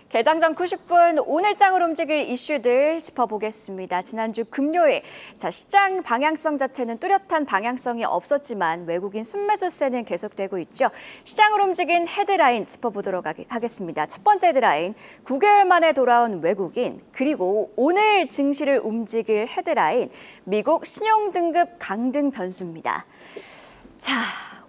개장 전 90분 오늘장을 움직일 이슈들 짚어보겠습니다. 지난주 금요일, 시장 방향성 자체는 뚜렷한 방향성이 없었지만 외국인 순매수세는 계속되고 있죠. 시장을 움직인 헤드라인 짚어보도록 하겠습니다. 첫 번째 헤드라인, 9개월 만에 돌아온 외국인, 그리고 오늘 증시를 움직일 헤드라인, 미국 신용등급 강등 변수입니다.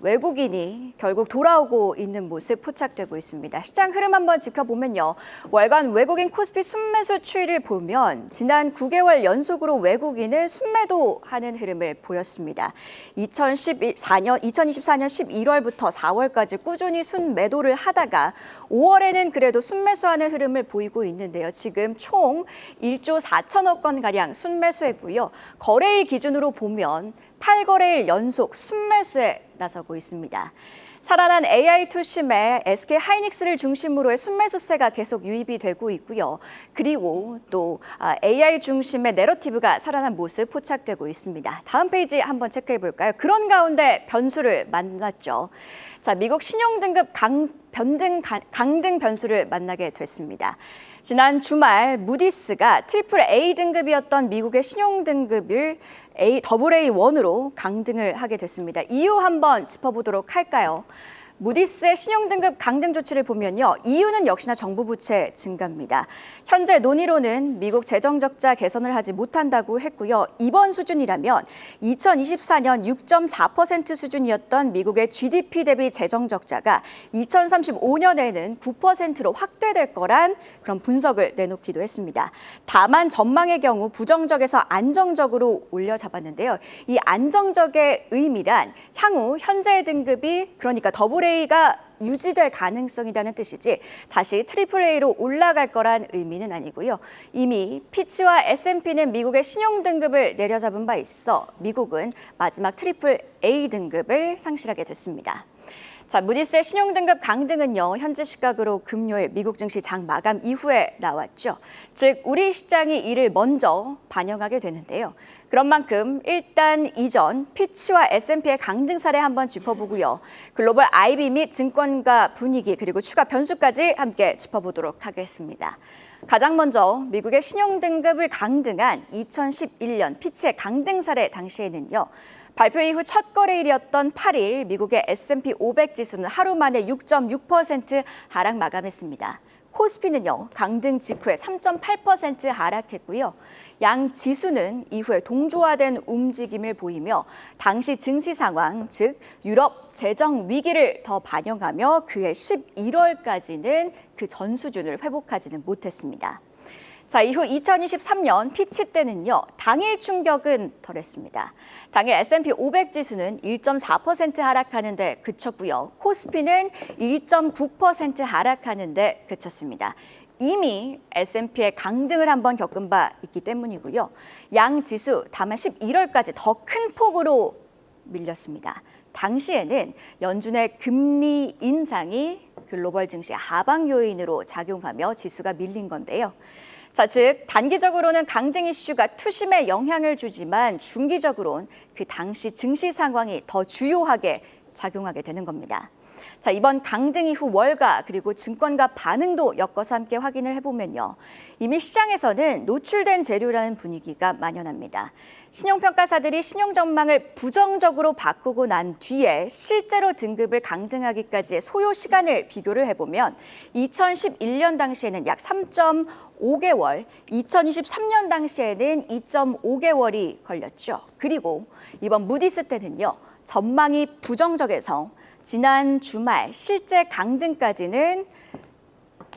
외국인이 결국 돌아오고 있는 모습 포착되고 있습니다. 시장 흐름 한번 지켜보면요. 월간 외국인 코스피 순매수 추이를 보면 지난 9개월 연속으로 외국인은 순매도하는 흐름을 보였습니다. 2024년 11월부터 4월까지 꾸준히 순매도를 하다가 5월에는 그래도 순매수하는 흐름을 보이고 있는데요. 지금 총 1조 4천억 원가량 순매수했고요. 거래일 기준으로 보면 8거래일 연속 순매수에 나서고 있습니다. 살아난 AI 투심에 SK 하이닉스를 중심으로의 순매수세가 계속 유입이 되고 있고요. 그리고 또 AI 중심의 내러티브가 살아난 모습 포착되고 있습니다. 다음 페이지 한번 체크해 볼까요? 그런 가운데 변수를 만났죠. 미국 신용등급 강등 변수를 만나게 됐습니다. 지난 주말 무디스가 트리플 A 등급이었던 미국의 신용등급을 AA1으로 강등을 하게 됐습니다. 이유 한번 짚어보도록 할까요? 무디스의 신용등급 강등 조치를 보면요. 이유는 역시나 정부 부채 증가입니다. 현재 논의로는 미국 재정적자 개선을 하지 못한다고 했고요. 이번 수준이라면 2024년 6.4% 수준이었던 미국의 GDP 대비 재정적자가 2035년에는 9%로 확대될 거란 그런 분석을 내놓기도 했습니다. 다만 전망의 경우 부정적에서 안정적으로 올려잡았는데요. 이 안정적의 의미란 향후 현재의 등급이 그러니까 AA 가 유지될 가능성이라는 뜻이지 다시 트리플 A로 올라갈 거란 의미는 아니고요. 이미 피치와 S&P는 미국의 신용 등급을 내려잡은 바 있어 미국은 마지막 트리플 A 등급을 상실하게 됐습니다. 무디스의 신용등급 강등은요, 현재 시각으로 금요일 미국 증시 장 마감 이후에 나왔죠. 즉, 우리 시장이 이를 먼저 반영하게 되는데요. 그런 만큼 일단 이전 피치와 S&P의 강등 사례 한번 짚어보고요. 글로벌 IB 및 증권가 분위기 그리고 추가 변수까지 함께 짚어보도록 하겠습니다. 가장 먼저 미국의 신용등급을 강등한 2011년 피치의 강등 사례 당시에는요. 발표 이후 첫 거래일이었던 8일 미국의 S&P 500 지수는 하루 만에 6.6% 하락 마감했습니다. 코스피는요, 강등 직후에 3.8% 하락했고요. 양 지수는 이후에 동조화된 움직임을 보이며 당시 증시 상황, 즉 유럽 재정 위기를 더 반영하며 그해 11월까지는 그 전 수준을 회복하지는 못했습니다. 이후 2023년 피치 때는요, 당일 충격은 덜했습니다. 당일 S&P 500 지수는 1.4% 하락하는 데 그쳤고요. 코스피는 1.9% 하락하는 데 그쳤습니다. 이미 S&P의 강등을 한번 겪은 바 있기 때문이고요. 양 지수 다만 11월까지 더 큰 폭으로 밀렸습니다. 당시에는 연준의 금리 인상이 글로벌 증시 하방 요인으로 작용하며 지수가 밀린 건데요. 즉 단기적으로는 강등 이슈가 투심에 영향을 주지만 중기적으로는 그 당시 증시 상황이 더 주요하게 작용하게 되는 겁니다. 이번 강등 이후 월가 그리고 증권가 반응도 엮어서 함께 확인을 해보면요. 이미 시장에서는 노출된 재료라는 분위기가 만연합니다. 신용평가사들이 신용 전망을 부정적으로 바꾸고 난 뒤에 실제로 등급을 강등하기까지의 소요 시간을 비교를 해보면 2011년 당시에는 약 3.5개월, 2023년 당시에는 2.5개월이 걸렸죠. 그리고 이번 무디스 때는요. 전망이 부정적에서 지난 주말 실제 강등까지는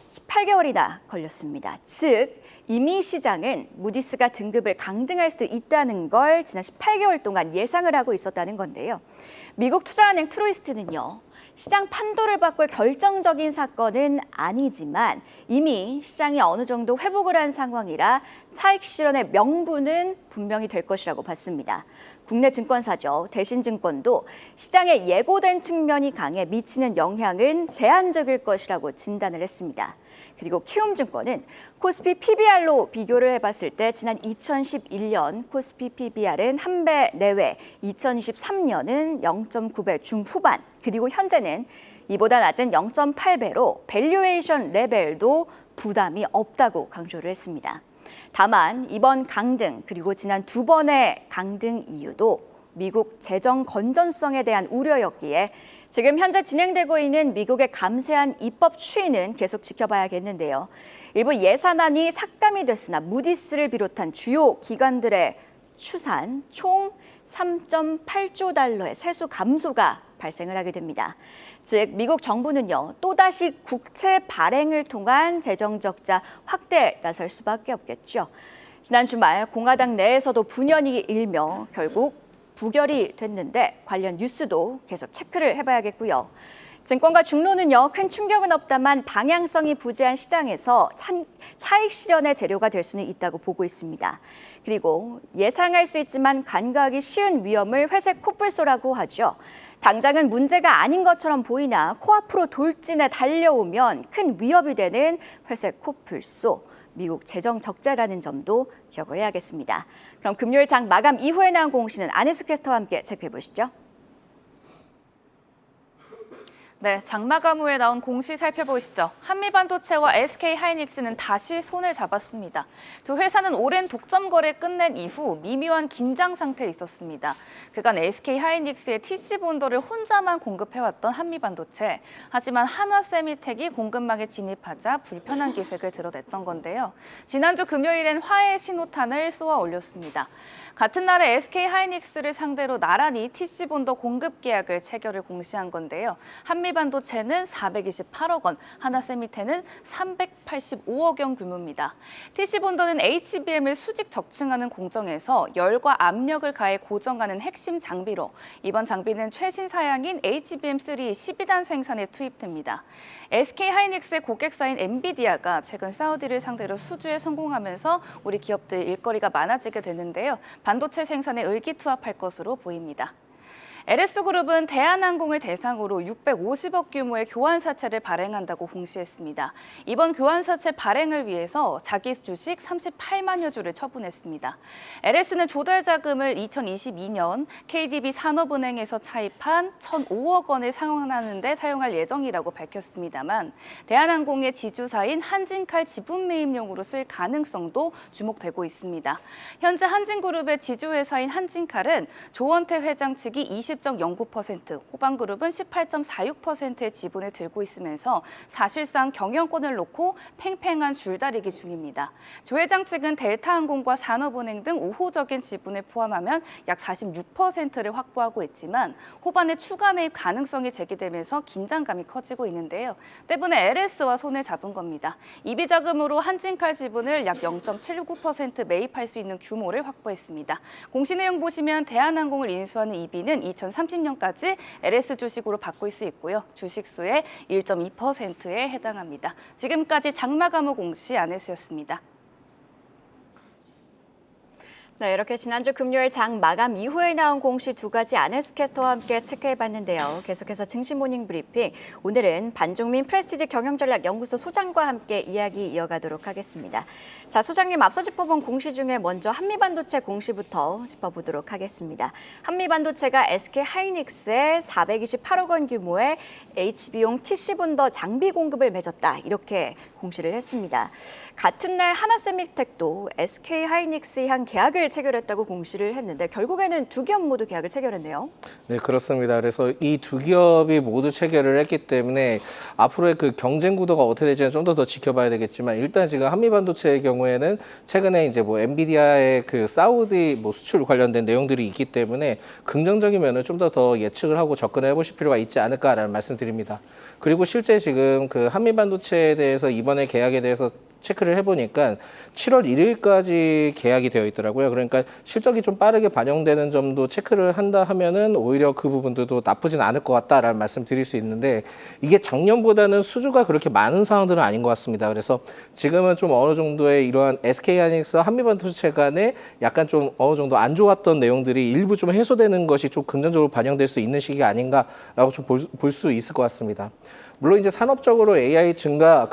18개월이나 걸렸습니다. 즉 이미 시장은 무디스가 등급을 강등할 수도 있다는 걸 지난 18개월 동안 예상을 하고 있었다는 건데요. 미국 투자은행 트루이스트는요. 시장 판도를 바꿀 결정적인 사건은 아니지만 이미 시장이 어느 정도 회복을 한 상황이라 차익 실현의 명분은 분명히 될 것이라고 봤습니다. 국내 증권사죠. 대신증권도 시장에 예고된 측면이 강해 미치는 영향은 제한적일 것이라고 진단을 했습니다. 그리고 키움증권은 코스피 PBR로 비교를 해봤을 때 지난 2011년 코스피 PBR은 1배 내외, 2023년은 0.9배 중후반, 그리고 현재는 이보다 낮은 0.8배로 밸류에이션 레벨도 부담이 없다고 강조를 했습니다. 다만 이번 강등 그리고 지난 두 번의 강등 이유도 미국 재정 건전성에 대한 우려였기에 지금 현재 진행되고 있는 미국의 감세한 입법 추이는 계속 지켜봐야겠는데요. 일부 예산안이 삭감이 됐으나 무디스를 비롯한 주요 기관들의 추산 총 3.8조 달러의 세수 감소가 발생을 하게 됩니다. 즉 미국 정부는요 또다시 국채 발행을 통한 재정 적자 확대에 나설 수밖에 없겠죠. 지난 주말 공화당 내에서도 분열이 일며 결국 부결이 됐는데 관련 뉴스도 계속 체크를 해봐야겠고요. 증권가 중로는요 큰 충격은 없다만 방향성이 부재한 시장에서 차익 실현의 재료가 될 수는 있다고 보고 있습니다. 그리고 예상할 수 있지만 간과하기 쉬운 위험을 회색 코뿔소라고 하죠. 당장은 문제가 아닌 것처럼 보이나 코앞으로 돌진해 달려오면 큰 위협이 되는 회색 코뿔소. 미국 재정 적자라는 점도 기억을 해야겠습니다. 그럼 금요일 장 마감 이후에 나온 공시는 안혜수 캐스터와 함께 체크해 보시죠. 네, 장마감 후에 나온 공시 살펴보시죠. 한미반도체와 SK하이닉스는 다시 손을 잡았습니다. 두 회사는 오랜 독점 거래 끝낸 이후 미묘한 긴장 상태에 있었습니다. 그간 SK하이닉스의 TC본더를 혼자만 공급해왔던 한미반도체. 하지만 한화세미텍이 공급망에 진입하자 불편한 기색을 드러냈던 건데요. 지난주 금요일엔 화해 신호탄을 쏘아 올렸습니다. 같은 날에 SK하이닉스를 상대로 나란히 TC본더 공급 계약을 체결을 공시한 건데요. 한미반도체는 428억 원, 한화세미텍은 385억 원 규모입니다. TC본더는 HBM을 수직 적층하는 공정에서 열과 압력을 가해 고정하는 핵심 장비로 이번 장비는 최신 사양인 HBM3 12단 생산에 투입됩니다. SK하이닉스의 고객사인 엔비디아가 최근 사우디를 상대로 수주에 성공하면서 우리 기업들 일거리가 많아지게 됐는데요. 반도체 생산에 의기투합할 것으로 보입니다. LS그룹은 대한항공을 대상으로 650억 규모의 교환사채를 발행한다고 공시했습니다. 이번 교환사채 발행을 위해서 자기 주식 38만여 주를 처분했습니다. LS는 조달 자금을 2022년 KDB 산업은행에서 차입한 1,005억 원을 상환하는 데 사용할 예정이라고 밝혔습니다만 대한항공의 지주사인 한진칼 지분 매입용으로 쓸 가능성도 주목되고 있습니다. 현재 한진그룹의 지주회사인 한진칼은 조원태 회장 측이 20.09%, 호방그룹은 18.46%의 지분을 들고 있으면서 사실상 경영권을 놓고 팽팽한 줄다리기 중입니다. 조 회장 측은 델타항공과 산업은행 등 우호적인 지분을 포함하면 약 46%를 확보하고 있지만 호반의 추가 매입 가능성이 제기되면서 긴장감이 커지고 있는데요. 때문에 LS와 손을 잡은 겁니다. 이비자금으로 한진칼 지분을 약 0.79% 매입할 수 있는 규모를 확보했습니다. 공시 내용 보시면 대한항공을 인수하는 이비는 2030년까지 LS 주식으로 바꿀 수 있고요. 주식수의 1.2%에 해당합니다. 지금까지 장마감호 공시 안혜수였습니다. 네, 이렇게 지난주 금요일 장 마감 이후에 나온 공시 두 가지 안혜수 캐스터와 함께 체크해봤는데요. 계속해서 증시 모닝 브리핑. 오늘은 반종민 프레스티지 경영전략연구소 소장과 함께 이야기 이어가도록 하겠습니다. 자, 소장님 앞서 짚어본 공시 중에 먼저 한미반도체 공시부터 짚어보도록 하겠습니다. 한미반도체가 SK하이닉스에 428억 원 규모의 HB용 TC본더 장비 공급을 맺었다. 이렇게 공시를 했습니다. 같은 날 한화세미텍도 SK하이닉스에 한 계약을 체결했다고 공시를 했는데 결국에는 두 기업 모두 계약을 체결했네요. 네, 그렇습니다. 그래서 이 두 기업이 모두 체결을 했기 때문에 앞으로의 그 경쟁 구도가 어떻게 될지는 좀 더 지켜봐야 되겠지만 일단 지금 한미반도체의 경우에는 최근에 이제 뭐 엔비디아의 그 사우디 뭐 수출 관련된 내용들이 있기 때문에 긍정적인 면을 좀 더 예측을 하고 접근해 보실 필요가 있지 않을까라는 말씀드립니다. 그리고 실제 지금 그 한미반도체에 대해서 이번에 계약에 대해서 체크를 해보니까 7월 1일까지 계약이 되어 있더라고요. 그러니까 실적이 좀 빠르게 반영되는 점도 체크를 한다 하면은 오히려 그 부분들도 나쁘진 않을 것 같다라는 말씀 드릴 수 있는데 이게 작년보다는 수주가 그렇게 많은 상황들은 아닌 것 같습니다. 그래서 지금은 좀 어느 정도의 이러한 SK하이닉스와 한미반도체 간에 약간 좀 어느 정도 안 좋았던 내용들이 일부 좀 해소되는 것이 좀 긍정적으로 반영될 수 있는 시기가 아닌가라고 좀 볼 수 있을 것 같습니다. 물론 이제 산업적으로 AI 증가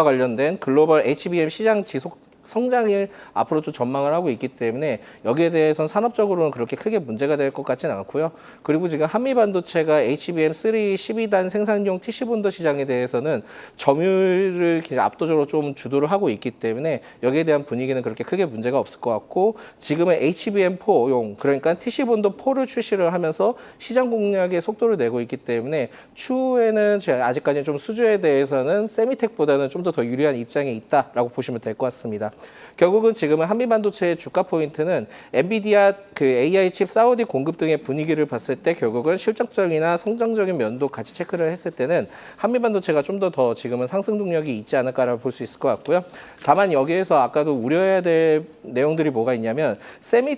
관련된 글로벌 HBM 시장 지속 성장을 앞으로 좀 전망을 하고 있기 때문에 여기에 대해서는 산업적으로는 그렇게 크게 문제가 될 것 같지는 않고요. 그리고 지금 한미반도체가 HBM3 12단 생산용 TC본더 시장에 대해서는 점유율을 압도적으로 좀 주도를 하고 있기 때문에 여기에 대한 분위기는 그렇게 크게 문제가 없을 것 같고 지금은 HBM4용 그러니까 TC본더 4를 출시를 하면서 시장 공략의 속도를 내고 있기 때문에 추후에는 아직까지는 좀 수주에 대해서는 세미텍보다는 좀 더 유리한 입장에 있다라고 보시면 될 것 같습니다. 결국은 지금은 한미반도체의 주가 포인트는 엔비디아 그 AI 칩 사우디 공급 등의 분위기를 봤을 때 결국은 실적적이나 성장적인 면도 같이 체크를 했을 때는 한미반도체가 좀 더 지금은 상승 동력이 있지 않을까라고 볼 수 있을 것 같고요. 다만 여기에서 아까도 우려해야 될 내용들이 뭐가 있냐면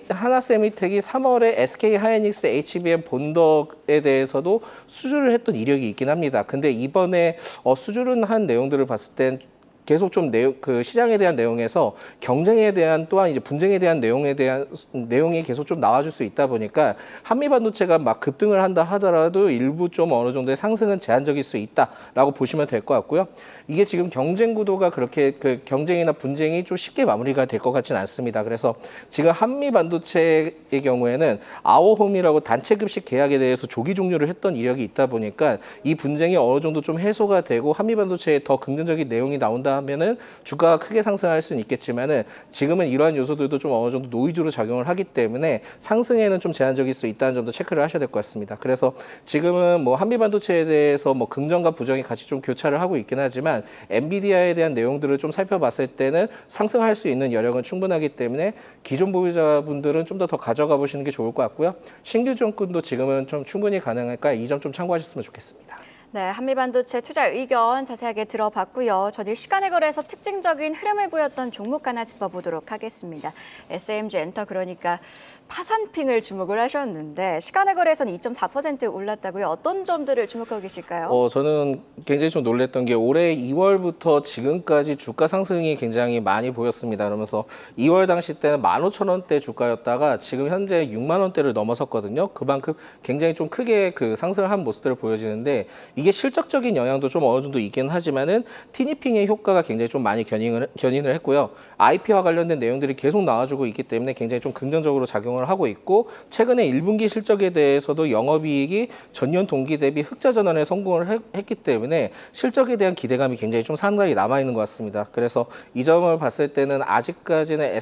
하나세미텍이 3월에 SK 하이닉스 HBM 본더에 대해서도 수주를 했던 이력이 있긴 합니다. 근데 이번에 수주를 한 내용들을 봤을 땐 계속 좀 그 시장에 대한 내용에서 경쟁에 대한 또한 이제 분쟁에 대한 내용이 계속 좀 나와줄 수 있다 보니까 한미반도체가 막 급등을 한다 하더라도 일부 좀 어느 정도의 상승은 제한적일 수 있다라고 보시면 될 것 같고요. 이게 지금 경쟁 구도가 그렇게 그 경쟁이나 분쟁이 좀 쉽게 마무리가 될 것 같지는 않습니다. 그래서 지금 한미반도체의 경우에는 아오홈이라고 단체 급식 계약에 대해서 조기 종료를 했던 이력이 있다 보니까 이 분쟁이 어느 정도 좀 해소가 되고 한미반도체에 더 긍정적인 내용이 나온다 하면은 주가가 크게 상승할 수는 있겠지만은 지금은 이러한 요소들도 좀 어느 정도 노이즈로 작용을 하기 때문에 상승에는 좀 제한적일 수 있다는 점도 체크를 하셔야 될 것 같습니다. 그래서 지금은 뭐 한미반도체에 대해서 뭐 긍정과 부정이 같이 좀 교차를 하고 있긴 하지만 엔비디아에 대한 내용들을 좀 살펴봤을 때는 상승할 수 있는 여력은 충분하기 때문에 기존 보유자분들은 좀 더 가져가 보시는 게 좋을 것 같고요. 신규 정권도 지금은 좀 충분히 가능하니까 이 점 좀 참고하셨으면 좋겠습니다. 네, 한미반도체 투자 의견 자세하게 들어봤고요. 전일 시간의 거래에서 특징적인 흐름을 보였던 종목 하나 짚어보도록 하겠습니다. SMG 엔터 그러니까 파산핑을 주목을 하셨는데 시간의 거래에서는 2.4% 올랐다고요. 어떤 점들을 주목하고 계실까요? 저는 굉장히 좀 놀랐던 게 올해 2월부터 지금까지 주가 상승이 굉장히 많이 보였습니다. 그러면서 2월 당시 때는 15,000원대 주가였다가 지금 현재 6만 원대를 넘어섰거든요. 그만큼 굉장히 좀 크게 그 상승을 한 모습들을 보여지는데 이게 실적적인 영향도 좀 어느 정도 있긴 하지만은 티니핑의 효과가 굉장히 좀 많이 견인을 했고요. IP와 관련된 내용들이 계속 나와주고 있기 때문에 굉장히 좀 긍정적으로 작용을 하고 있고 최근에 1분기 실적에 대해서도 영업이익이 전년 동기 대비 흑자 전환에 성공을 했기 때문에 실적에 대한 기대감이 굉장히 좀 상당히 남아있는 것 같습니다. 그래서 이 점을 봤을 때는 아직까지는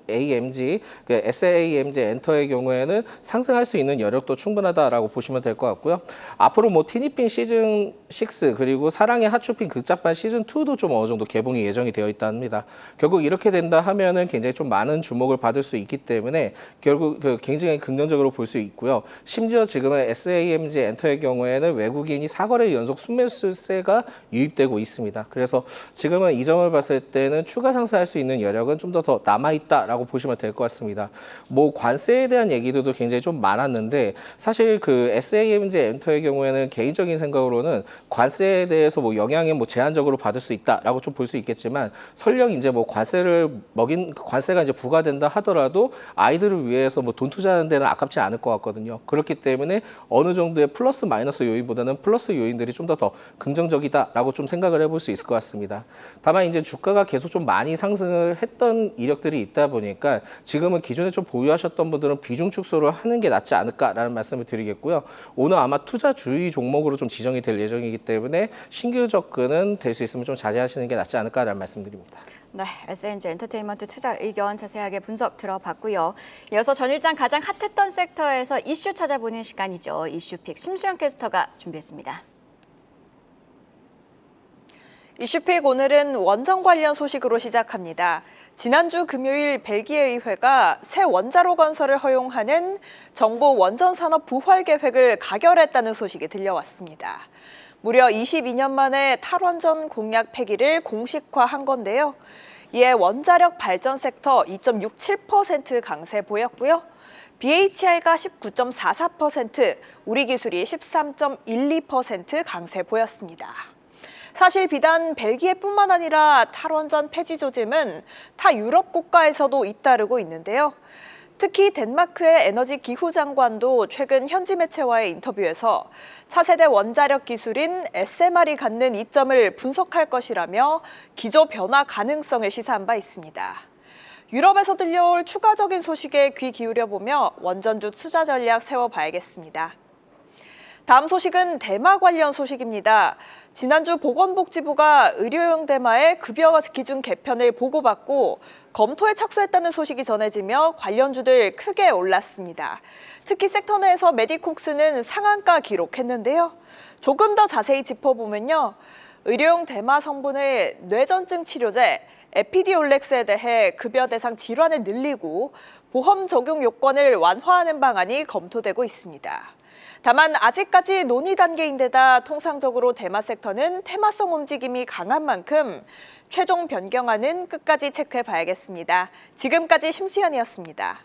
SAMG 엔터의 경우에는 상승할 수 있는 여력도 충분하다라고 보시면 될 것 같고요. 앞으로 뭐 티니핑 시즌 6 그리고 사랑의 하츄핑 극작판 시즌 2도 좀 어느 정도 개봉이 예정이 되어 있다 합니다. 결국 이렇게 된다 하면은 굉장히 좀 많은 주목을 받을 수 있기 때문에 결국 굉장히 긍정적으로 볼 수 있고요. 심지어 지금은 SAMG 엔터의 경우에는 외국인이 4거래 연속 순매수세가 유입되고 있습니다. 그래서 지금은 이 점을 봤을 때는 추가 상승할 수 있는 여력은 좀 더 남아있다라고 보시면 될 것 같습니다. 뭐 관세에 대한 얘기들도 굉장히 좀 많았는데 사실 그 SAMG 엔터의 경우에는 개인적인 생각으로는 관세에 대해서 뭐 영향이 뭐 제한적으로 받을 수 있다라고 좀 볼 수 있겠지만 설령 이제 뭐 관세가 이제 부과된다 하더라도 아이들을 위해서 뭐 돈 투자하는 데는 아깝지 않을 것 같거든요. 그렇기 때문에 어느 정도의 플러스 마이너스 요인보다는 플러스 요인들이 좀 더 긍정적이다라고 좀 생각을 해볼 수 있을 것 같습니다. 다만 이제 주가가 계속 좀 많이 상승을 했던 이력들이 있다 보니까 지금은 기존에 좀 보유하셨던 분들은 비중 축소를 하는 게 낫지 않을까라는 말씀을 드리겠고요. 오늘 아마 투자 주의 종목으로 좀 지정이 될 예정이기 때문에 신규 접근은 될 수 있으면 좀 자제하시는 게 낫지 않을까라는 말씀드립니다. 네, SMG 엔터테인먼트 투자 의견 자세하게 분석 들어봤고요. 이어서 전일장 가장 핫했던 섹터에서 이슈 찾아보는 시간이죠. 이슈픽 심수영 캐스터가 준비했습니다. 이슈픽 오늘은 원전 관련 소식으로 시작합니다. 지난주 금요일 벨기에 의회가 새 원자로 건설을 허용하는 정부 원전 산업 부활 계획을 가결했다는 소식이 들려왔습니다. 무려 22년 만에 탈원전 공약 폐기를 공식화한 건데요. 이에 원자력 발전 섹터 2.67% 강세 보였고요. BHI가 19.44%, 우리 기술이 13.12% 강세 보였습니다. 사실 비단 벨기에뿐만 아니라 탈원전 폐지 조짐은 타 유럽 국가에서도 잇따르고 있는데요. 특히 덴마크의 에너지 기후 장관도 최근 현지 매체와의 인터뷰에서 차세대 원자력 기술인 SMR이 갖는 이점을 분석할 것이라며 기조 변화 가능성을 시사한 바 있습니다. 유럽에서 들려올 추가적인 소식에 귀 기울여보며 원전주 투자 전략 세워봐야겠습니다. 다음 소식은 대마 관련 소식입니다. 지난주 보건복지부가 의료용 대마의 급여 기준 개편을 보고받고 검토에 착수했다는 소식이 전해지며 관련주들 크게 올랐습니다. 특히 섹터 내에서 메디콕스는 상한가 기록했는데요. 조금 더 자세히 짚어보면요. 의료용 대마 성분의 뇌전증 치료제 에피디올렉스에 대해 급여 대상 질환을 늘리고 보험 적용 요건을 완화하는 방안이 검토되고 있습니다. 다만 아직까지 논의 단계인데다 통상적으로 대마 섹터는 테마성 움직임이 강한 만큼 최종 변경안은 끝까지 체크해 봐야겠습니다. 지금까지 심수연이었습니다.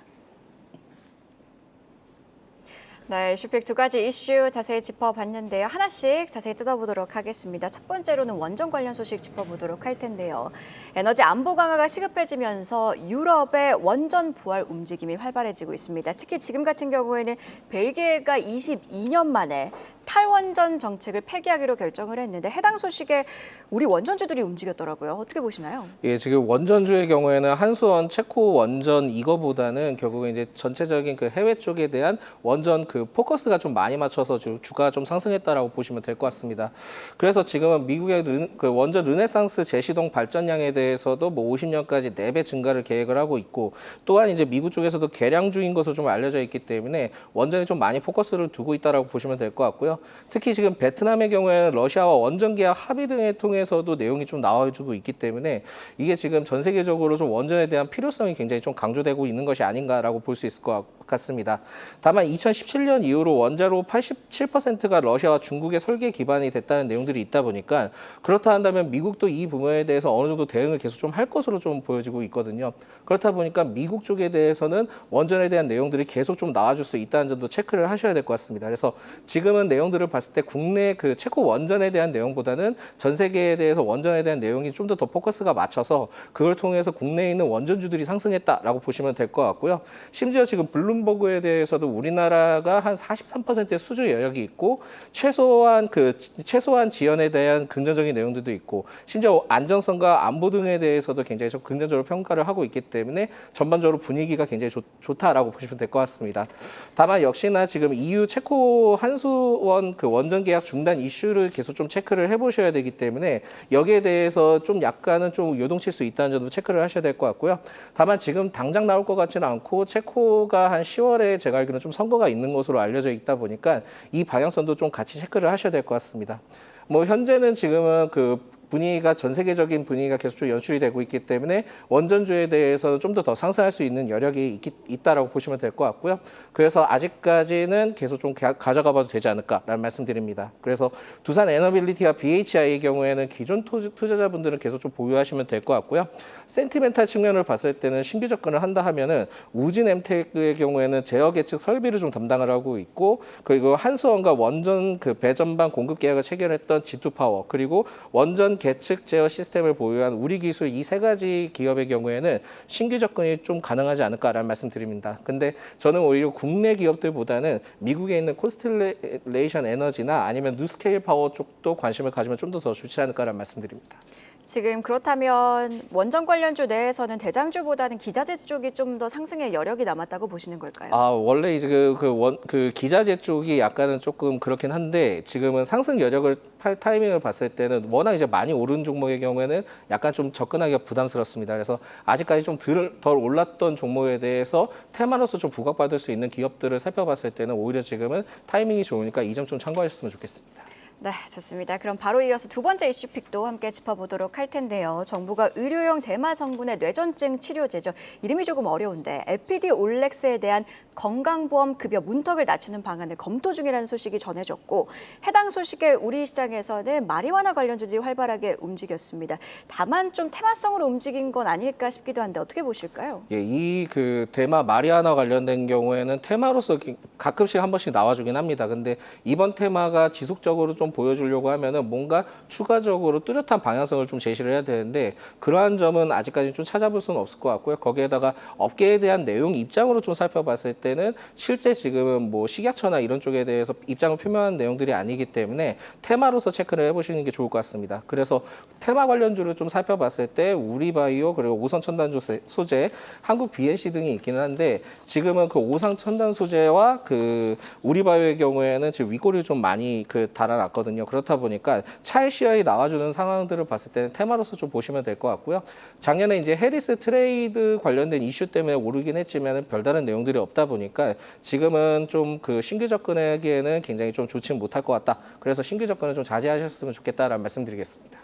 네, 슈픽 두 가지 이슈 자세히 짚어봤는데요. 하나씩 자세히 뜯어보도록 하겠습니다. 첫 번째로는 원전 관련 소식 짚어보도록 할 텐데요. 에너지 안보 강화가 시급해지면서 유럽의 원전 부활 움직임이 활발해지고 있습니다. 특히 지금 같은 경우에는 벨기에가 22년 만에 탈원전 정책을 폐기하기로 결정을 했는데 해당 소식에 우리 원전주들이 움직였더라고요. 어떻게 보시나요? 예, 지금 원전주의 경우에는 한수원, 체코 원전 이거보다는 결국에 이제 전체적인 그 해외 쪽에 대한 원전 그 포커스가 좀 많이 맞춰서 주가가 좀 상승했다라고 보시면 될 것 같습니다. 그래서 지금은 미국의 그 원전 르네상스 재시동 발전량에 대해서도 뭐 50년까지 4배 증가를 계획을 하고 있고 또한 이제 미국 쪽에서도 개량주인 것으로 좀 알려져 있기 때문에 원전에 좀 많이 포커스를 두고 있다라고 보시면 될 것 같고요. 특히 지금 베트남의 경우에는 러시아와 원전 계약 합의 등을 통해서도 내용이 좀 나와주고 있기 때문에 이게 지금 전 세계적으로 좀 원전에 대한 필요성이 굉장히 좀 강조되고 있는 것이 아닌가라고 볼 수 있을 것 같습니다. 다만 2017년 이후로 원자로 87%가 러시아와 중국의 설계 기반이 됐다는 내용들이 있다 보니까 그렇다 한다면 미국도 이 부분에 대해서 어느 정도 대응을 계속 좀 할 것으로 좀 보여지고 있거든요. 그렇다 보니까 미국 쪽에 대해서는 원전에 대한 내용들이 계속 좀 나와줄 수 있다는 점도 체크를 하셔야 될 것 같습니다. 그래서 지금은 내용들을 봤을 때 국내 그 체코 원전에 대한 내용보다는 전 세계에 대해서 원전에 대한 내용이 좀 더 포커스가 맞춰서 그걸 통해서 국내에 있는 원전주들이 상승했다라고 보시면 될 것 같고요. 심지어 지금 블룸버그에 대해서도 우리나라가 한 43%의 수주 여력이 있고 최소한 지연에 대한 긍정적인 내용들도 있고 심지어 안전성과 안보 등에 대해서도 굉장히 좀 긍정적으로 평가를 하고 있기 때문에 전반적으로 분위기가 굉장히 좋다라고 보시면 될 것 같습니다. 다만 역시나 지금 EU 체코 한수원 그 원전 계약 중단 이슈를 계속 좀 체크를 해보셔야 되기 때문에 여기에 대해서 좀 약간은 좀 요동칠 수 있다는 점도 체크를 하셔야 될 것 같고요. 다만 지금 당장 나올 것 같지는 않고 체코가 한 10월에 제가 알기로는 좀 선거가 있는 것으로 알려져 있다 보니까 이 방향성도 좀 같이 체크를 하셔야 될 것 같습니다. 뭐 현재는 지금은 그 분위기가 전 세계적인 분위기가 계속 좀 연출이 되고 있기 때문에 원전주에 대해서 좀 더 상승할 수 있는 여력이 있다라고 보시면 될 것 같고요. 그래서 아직까지는 계속 좀 가져가 봐도 되지 않을까라는 말씀드립니다. 그래서 두산 에너빌리티와 BHI의 경우에는 기존 투자자분들은 계속 좀 보유하시면 될 것 같고요. 센티멘탈 측면을 봤을 때는 신규 접근을 한다 하면은 우진 엠텍의 경우에는 제어 계측 설비를 좀 담당을 하고 있고 그리고 한수원과 원전 그 배전방 공급 계약을 체결했던 G2파워 그리고 원전 계측 제어 시스템을 보유한 우리기술 이 세 가지 기업의 경우에는 신규 접근이 좀 가능하지 않을까라는 말씀드립니다. 근데 저는 오히려 국내 기업들보다는 미국에 있는 콘스텔레이션 에너지나 아니면 뉴스케일 파워 쪽도 관심을 가지면 좀 더 좋지 않을까라는 말씀드립니다. 지금 그렇다면 원전 관련주 내에서는 대장주보다는 기자재 쪽이 좀 더 상승의 여력이 남았다고 보시는 걸까요? 원래 이제 그 기자재 쪽이 약간은 조금 그렇긴 한데 지금은 상승 여력을 타이밍을 봤을 때는 워낙 이제 많이 오른 종목의 경우에는 약간 좀 접근하기가 부담스럽습니다. 그래서 아직까지 좀 덜 올랐던 종목에 대해서 테마로서 좀 부각받을 수 있는 기업들을 살펴봤을 때는 오히려 지금은 타이밍이 좋으니까 이 점 좀 참고하셨으면 좋겠습니다. 네, 좋습니다. 그럼 바로 이어서 두 번째 이슈픽도 함께 짚어보도록 할 텐데요. 정부가 의료용 대마 성분의 뇌전증 치료제죠. 이름이 조금 어려운데 에피디올렉스에 대한 건강보험 급여 문턱을 낮추는 방안을 검토 중이라는 소식이 전해졌고 해당 소식에 우리 시장에서는 마리화나 관련주들이 활발하게 움직였습니다. 다만 좀 테마성으로 움직인 건 아닐까 싶기도 한데 어떻게 보실까요? 예, 이 그 대마 마리화나 관련된 경우에는 테마로서 가끔씩 한 번씩 나와주긴 합니다. 근데 이번 테마가 지속적으로 좀 좀 보여주려고 하면은 뭔가 추가적으로 뚜렷한 방향성을 좀 제시를 해야 되는데 그러한 점은 아직까지 좀 찾아볼 수는 없을 것 같고요. 거기에다가 업계에 대한 내용 입장으로 좀 살펴봤을 때는 실제 지금은 뭐 식약처나 이런 쪽에 대해서 입장을 표명한 내용들이 아니기 때문에 테마로서 체크를 해보시는 게 좋을 것 같습니다. 그래서 테마 관련주를 좀 살펴봤을 때 우리바이오 그리고 오성첨단 소재, 한국 BNC 등이 있기는 한데 지금은 그 오성첨단 소재와 그 우리바이오의 경우에는 지금 윗골이 좀 많이 달아났거든요. 그렇다 보니까 차익 시야에 나와주는 상황들을 봤을 때는 테마로서 좀 보시면 될 것 같고요. 작년에 이제 해리스 트레이드 관련된 이슈 때문에 오르긴 했지만 별다른 내용들이 없다 보니까 지금은 좀 그 신규 접근하기에는 굉장히 좀 좋지 못할 것 같다. 그래서 신규 접근을 좀 자제하셨으면 좋겠다라는 말씀드리겠습니다.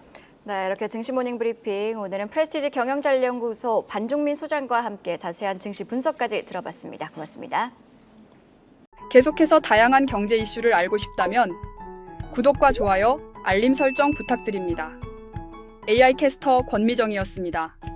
네, 이렇게 증시 모닝 브리핑 오늘은 프레스티지 경영자료연구소 반종민 소장과 함께 자세한 증시 분석까지 들어봤습니다. 고맙습니다. 계속해서 다양한 경제 이슈를 알고 싶다면 구독과 좋아요, 알림 설정 부탁드립니다. AI 캐스터 권미정이었습니다.